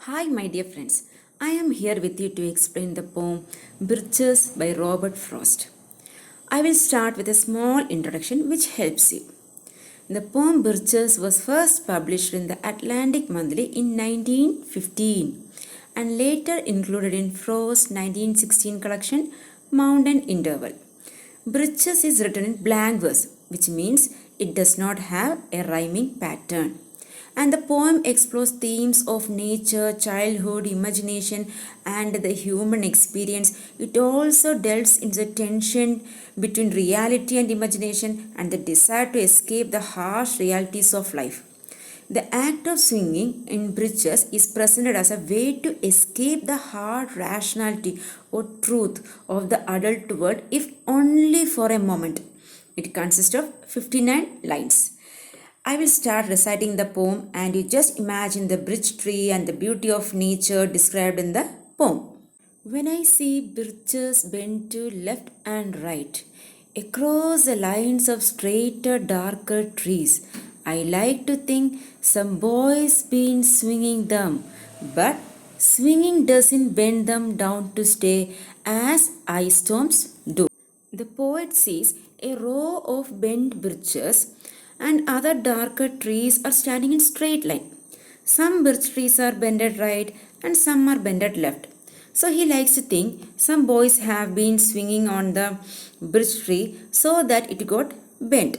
Hi, my dear friends. I am here with you to explain the poem Birches by Robert Frost. I will start with a small introduction which helps you. The poem Birches was first published in the Atlantic Monthly in 1915 and later included in Frost's 1916 collection Mountain Interval. Birches is written in blank verse, which means it does not have a rhyming pattern. And the poem explores themes of nature, childhood, imagination, and the human experience. It also delves into the tension between reality and imagination and the desire to escape the harsh realities of life. The act of swinging in Birches is presented as a way to escape the hard rationality or truth of the adult world, if only for a moment. It consists of 59 lines. I will start reciting the poem and you just imagine the birch tree and the beauty of nature described in the poem. When I see birches bend to left and right, across the lines of straighter, darker trees, I like to think some boy's been swinging them, but swinging doesn't bend them down to stay as ice storms do. The poet sees a row of bent birches and other darker trees are standing in straight line. Some birch trees are bended right and some are bended left. So he likes to think some boys have been swinging on the birch tree so that it got bent.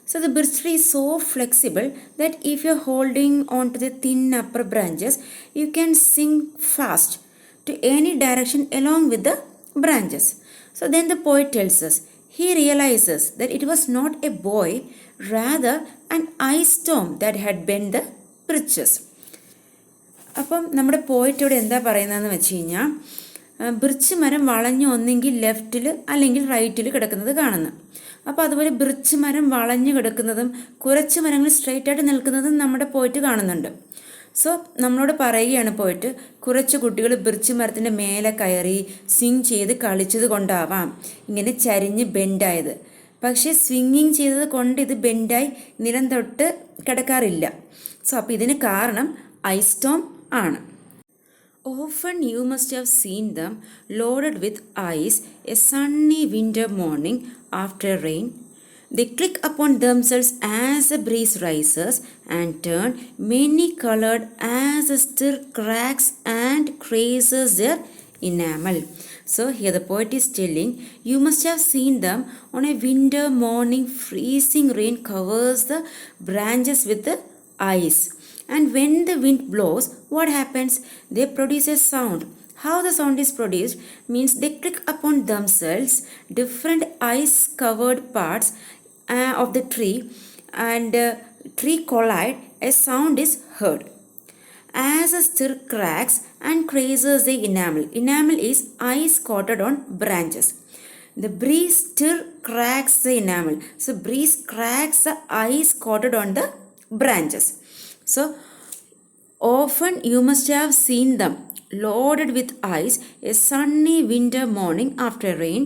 So the birch tree is so flexible that if you're holding on to the thin upper branches, you can swing fast to any direction along with the branches. So then the poet tells us, he realizes that it was not a boy, rather an ice storm that had bent the birches. അപ്പം നമ്മുടെ പോയിറ്റ് ഇവിടെ എന്താ പറയുന്നതെന്ന് വെച്ച് കഴിഞ്ഞാൽ birch മരം വളഞ്ഞ് ഒന്നെങ്കിൽ ലെഫ്റ്റിൽ അല്ലെങ്കിൽ റൈറ്റിൽ കിടക്കുന്നത് കാണുന്നു. അപ്പോൾ അതുപോലെ ബിർച്ച് മരം വളഞ്ഞ് കിടക്കുന്നതും കുറച്ച് മരങ്ങൾ സ്ട്രെയിറ്റ് ആയിട്ട് നിൽക്കുന്നതും നമ്മുടെ പോയിറ്റ് കാണുന്നുണ്ട്. സോ നമ്മളോട് പറയുകയാണ് പോയിട്ട് കുറച്ച് കുട്ടികൾ ബിർച്ച് മരത്തിൻ്റെ മേലെ കയറി സ്വിങ് ചെയ്ത് കളിച്ചത് കൊണ്ടാവാം ഇങ്ങനെ ചരിഞ്ഞ് ബെൻഡായത്. പക്ഷേ സ്വിങ്ങിങ് ചെയ്തത് കൊണ്ട് ഇത് ബെൻഡായി നിലം തൊട്ട് കിടക്കാറില്ല. സോ അപ്പോൾ ഇതിന് കാരണം ഐസ് സ്റ്റോം ആണ്. Often you must have seen them loaded with ice a sunny winter morning after rain. They click upon themselves as the breeze rises and turn many-colored as the stir cracks and crazes their enamel. So here the poet is telling, you must have seen them on a winter morning. Freezing rain covers the branches with the ice. And when the wind blows, what happens? They produce a sound. How the sound is produced means they click upon themselves different ice covered parts of the tree and tree collide, a sound is heard. As a stir cracks and crazes the enamel. Enamel is ice coated on branches. The breeze stir cracks the enamel. So breeze cracks the ice coated on the branches. So often you must have seen them loaded with ice a sunny winter morning after rain.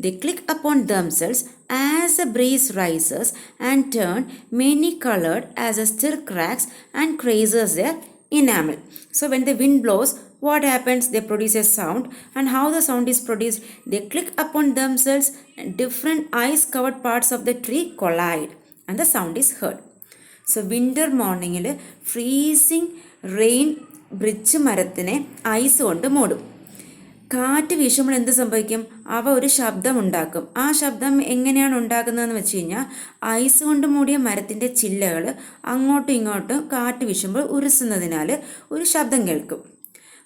They click upon themselves as the breeze rises and turn many-colored as the stir cracks and crazes their enamel. So when the wind blows, what happens? They produce a sound. And how the sound is produced? They click upon themselves and different ice-covered parts of the tree collide and the sound is heard. So winter morning, freezing rain bridge മരത്തിനെ ice കൊണ്ട് മൂടും. കാറ്റ് വീശുമ്പോൾ എന്ത് സംഭവിക്കും? അവ ഒരു ശബ്ദമുണ്ടാക്കും. ആ ശബ്ദം എങ്ങനെയാണ് ഉണ്ടാക്കുന്നതെന്ന് വെച്ച് കഴിഞ്ഞാൽ ഐസ് കൊണ്ട് മൂടിയ മരത്തിൻ്റെ ചില്ലകൾ അങ്ങോട്ടും ഇങ്ങോട്ടും കാറ്റ് വീശുമ്പോൾ ഉരസുന്നതിനാൽ ഒരു ശബ്ദം കേൾക്കും.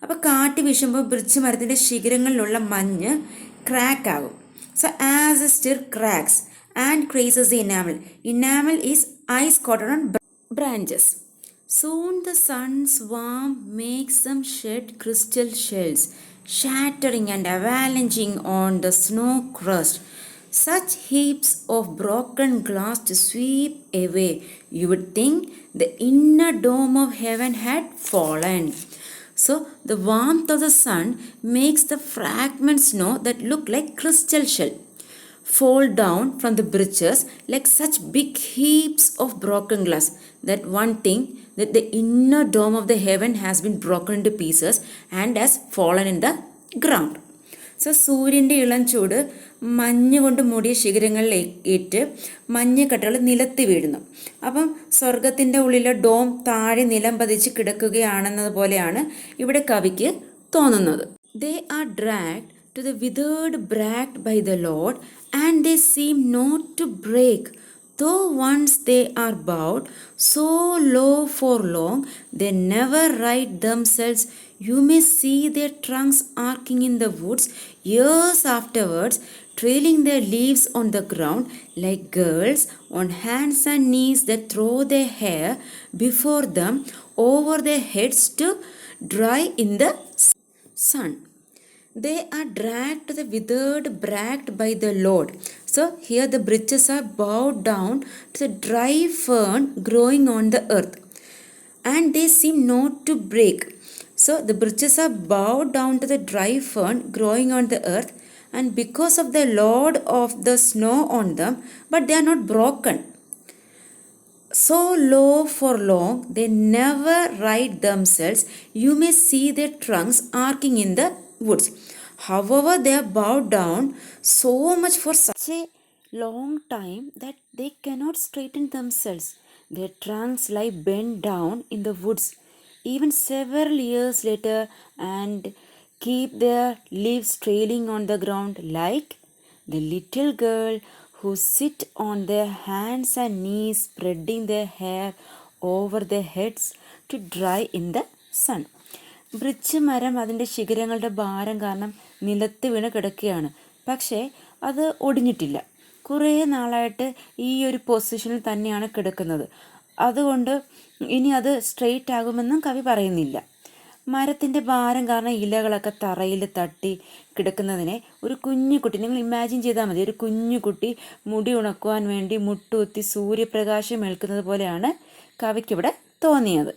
അപ്പോൾ കാറ്റ് വീശുമ്പോൾ ബ്രിഡ്ജ് മരത്തിൻ്റെ ശിഖരങ്ങളിലുള്ള മഞ്ഞ് ക്രാക്ക് ആകും. So as a stir cracks and crazes the enamel. Enamel is ice coated on branches. Soon the sun's warmth makes them shed crystal shells, shattering and avalanching on the snow crust. Such heaps of broken glass to sweep away. You would think the inner dome of heaven had fallen. So the warmth of the sun makes the fragments snow that look like crystal shell fall down from the birches like such big heaps of broken glass that one thing that the inner dome of the heaven has been broken into pieces and has fallen in the ground. So സൂര്യൻ്റെ ഇളം ചൂട് മഞ്ഞ് കൊണ്ട് മൂടിയ ശിഖരങ്ങളിൽ ഏറ്റ് മഞ്ഞുകട്ടകൾ നിലത്ത് വീഴുന്നു. അപ്പം സ്വർഗത്തിൻ്റെ ഉള്ളിലെ ഡോം താഴെ നിലം പതിച്ച് കിടക്കുകയാണെന്നതുപോലെയാണ് ഇവിടെ കവിക്ക് തോന്നുന്നത്. They are dragged to the withered bract by the Lord, and they seem not to break. Though once they are bowed so low for long, they never right themselves. You may see their trunks arcing in the woods years afterwards, trailing their leaves on the ground like girls on hands and knees that throw their hair before them over their heads to dry in the sun. They are dragged to the withered bract by the Lord. So here the Birches are bowed down to the dry fern growing on the earth, and they seem not to break. So the Birches are bowed down to the dry fern growing on the earth, and because of the load of the snow on them, but they are not broken. So low for long, they never right themselves. You may see their trunks arcing in the woods. However, they are bowed down so much for such a long time that they cannot straighten themselves. Their trunks lie bent down in the woods even several years later and keep their leaves trailing on the ground like the little girl who sit on their hands and knees spreading their hair over their heads to dry in the sun. ബ്രിച്ച് മരം അതിൻ്റെ ശിഖരങ്ങളുടെ ഭാരം കാരണം നിലത്ത് വീണ് കിടക്കുകയാണ്. പക്ഷേ അത് ഒടിഞ്ഞിട്ടില്ല. കുറേ നാളായിട്ട് ഈ ഒരു പൊസിഷനിൽ തന്നെയാണ് കിടക്കുന്നത്. അതുകൊണ്ട് ഇനി അത് സ്ട്രെയിറ്റ് ആകുമെന്നും കവി പറയുന്നില്ല. മരത്തിൻ്റെ ഭാരം കാരണം ഇലകളൊക്കെ തറയിൽ തട്ടി കിടക്കുന്നതിനെ ഒരു കുഞ്ഞുകുട്ടി, നിങ്ങൾ ഇമാജിൻ ചെയ്താൽ മതി, ഒരു കുഞ്ഞുകുട്ടി മുടി ഉണക്കുവാൻ വേണ്ടി മുട്ടുകുത്തി സൂര്യപ്രകാശം ഏൽക്കുന്നത് പോലെയാണ് കവിക്കിവിടെ തോന്നിയത്.